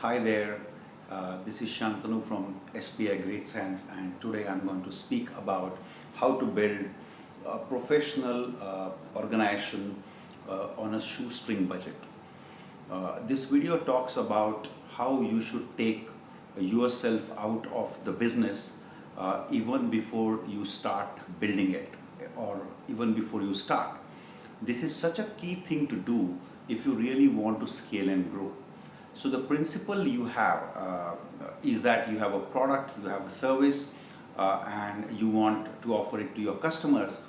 Hi there, this is Shantanu from SPI Great Science, and today I'm going to speak about how to build a professional organization on a shoestring budget. This video talks about how you should take yourself out of the business even before you start building it, or even before you start. This is such a key thing to do if you really want to scale and grow. So the principle you have is that you have a product, you have a service, and you want to offer it to your customers,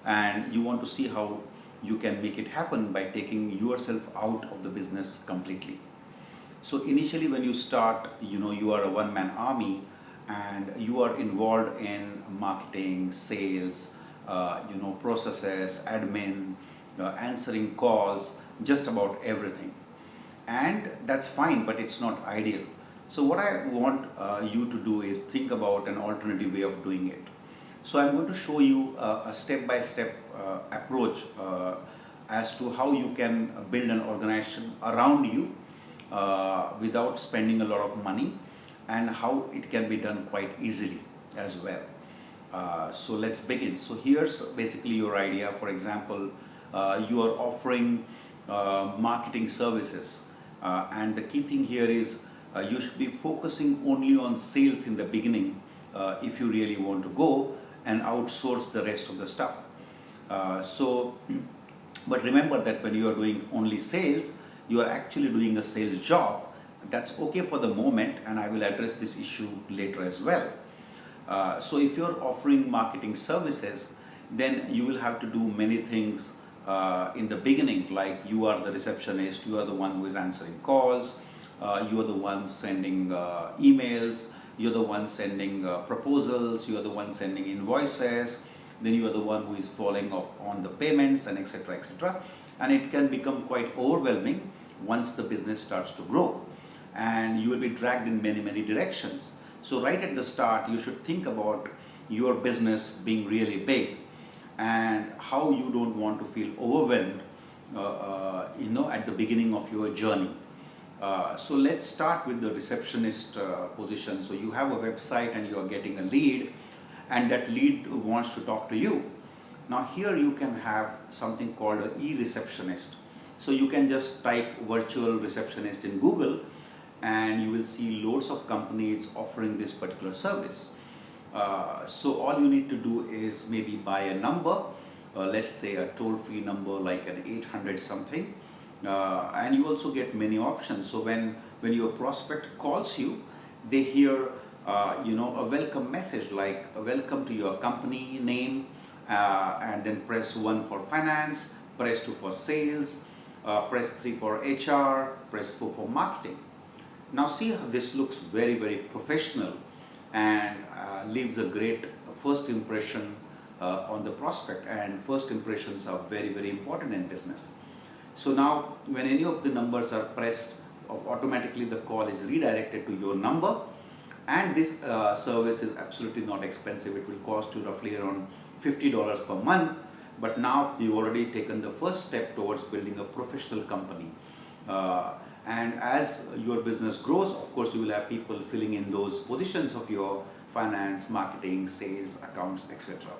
and you want to see how you can make it happen by taking yourself out of the business completely. So initially when you start, you are a one-man army and you are involved in marketing, sales, processes, admin, answering calls, just about everything. And that's fine, but it's not ideal. So what I want you to do is think about an alternative way of doing it. So I'm going to show you a step-by-step approach as to how you can build an organization around you without spending a lot of money, and how it can be done quite easily as well. So let's begin. So here's basically your idea. For example, you are offering marketing services, and the key thing here is you should be focusing only on sales in the beginning if you really want to go, and outsource the rest of the stuff. But remember that when you are doing only sales, you are actually doing a sales job. That's okay for the moment, and I will address this issue later as well. So if you're offering marketing services, then you will have to do many things in the beginning, like you are the receptionist, you are the one who is answering calls, you are the one sending emails, you're the one sending proposals, you are the one sending invoices, then you are the one who is following up on the payments, and etc, etc. And it can become quite overwhelming once the business starts to grow, and you will be dragged in many directions. So right at the start, you should think about your business being really big, and how you don't want to feel overwhelmed at the beginning of your journey. So let's start with the receptionist position. So you have a website and you are getting a lead, and that lead wants to talk to you. Now here you can have something called an e-receptionist. So you can just type virtual receptionist in Google, and you will see loads of companies offering this particular service. So all you need to do is maybe buy a number, let's say a toll-free number like an 800 something, and you also get many options. So when your prospect calls you, they hear a welcome message like a welcome to your company name, and then press 1 for finance, press 2 for sales, press 3 for HR, press 4 for marketing. Now see how this looks very professional, and leaves a great first impression on the prospect, and first impressions are very important in business. So now when any of the numbers are pressed, automatically the call is redirected to your number, and this service is absolutely not expensive. It will cost you roughly around $50 per month, but now you've already taken the first step towards building a professional company. And as your business grows, of course, you will have people filling in those positions of your finance, marketing, sales, accounts, etc.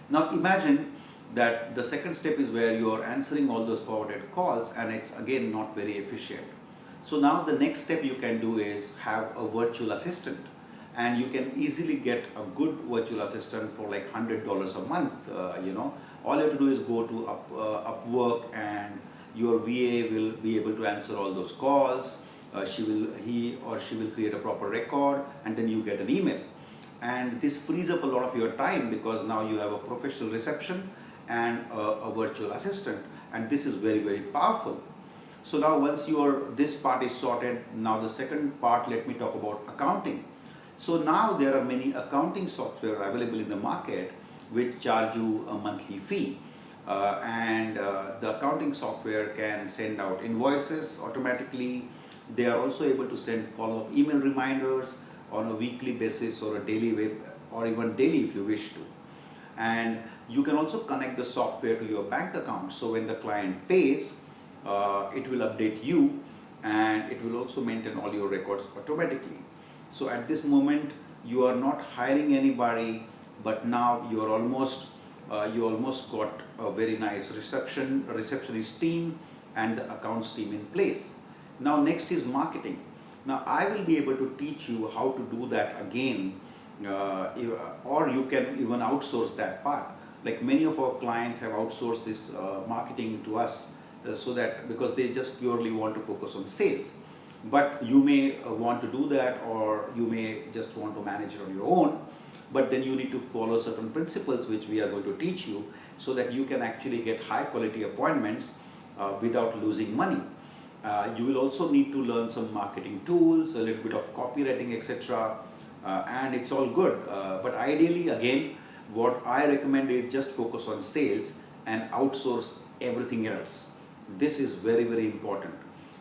Now imagine that the second step is where you are answering all those forwarded calls, and it's again not very efficient. So now the next step you can do is have a virtual assistant, and you can easily get a good virtual assistant for like $100 a month. All you have to do is go to Upwork, and your VA will be able to answer all those calls. He or she will create a proper record, and then you get an email. And this frees up a lot of your time, because now you have a professional reception and a virtual assistant, and this is very powerful. So now once this part is sorted, now the second part, let me talk about accounting. So now there are many accounting software available in the market which charge you a monthly fee. The accounting software can send out invoices automatically. They are also able to send follow-up email reminders on a weekly basis, or a daily or even daily if you wish to. And you can also connect the software to your bank account. So when the client pays, it will update you, and it will also maintain all your records automatically. So at this moment you are not hiring anybody, but now you almost got a very nice receptionist team and the accounts team in place. Now next is marketing. Now I will be able to teach you how to do that again, or you can even outsource that part. Like many of our clients have outsourced this marketing to us, so that because they just purely want to focus on sales. But you may want to do that, or you may just want to manage it on your own, but then you need to follow certain principles which we are going to teach you, so that you can actually get high quality appointments without losing money. You will also need to learn some marketing tools, a little bit of copywriting, etc. And it's all good. But ideally, again, what I recommend is just focus on sales and outsource everything else. This is very, very important.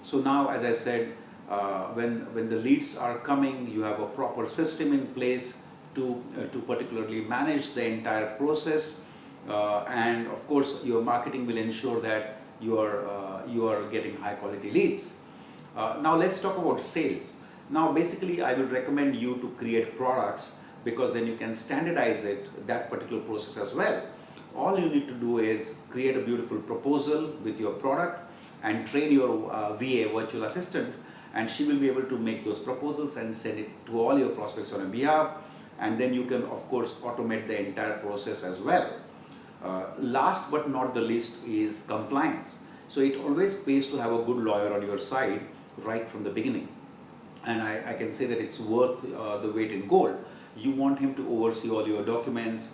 So now, as I said, when the leads are coming, you have a proper system in place to particularly manage the entire process, and of course your marketing will ensure that you are getting high quality leads. Now let's talk about sales. Now basically I will recommend you to create products, because then you can standardize that particular process as well. All you need to do is create a beautiful proposal with your product and train your VA, virtual assistant, and she will be able to make those proposals and send it to all your prospects on your behalf. And then you can of course automate the entire process as well. Last but not the least is compliance. So it always pays to have a good lawyer on your side right from the beginning. And I can say that it's worth the weight in gold. You want him to oversee all your documents,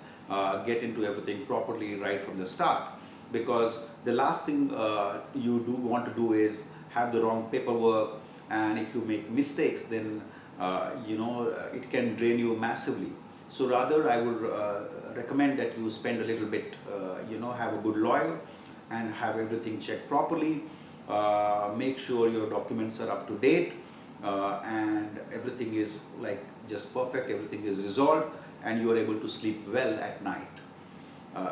get into everything properly right from the start. Because the last thing you do want to do is have the wrong paperwork, and if you make mistakes, then it can drain you massively. So rather I would recommend that you spend a little bit, have a good lawyer and have everything checked properly. Make sure your documents are up to date, and everything is like just perfect, everything is resolved, and you are able to sleep well at night.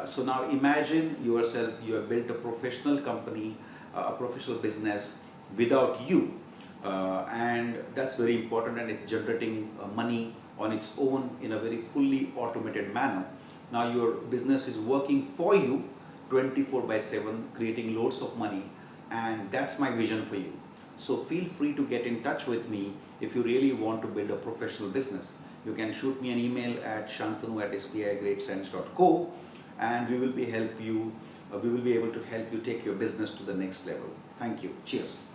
So now imagine yourself, you have built a professional company, a professional business without you. And that's very important, and it's generating money on its own in a very fully automated manner. Now your business is working for you 24/7, creating loads of money, and that's my vision for you. So feel free to get in touch with me if you really want to build a professional business. You can shoot me an email at shantanu@spigreatsense.co, and we will be able to help you take your business to the next level. Thank you. Cheers.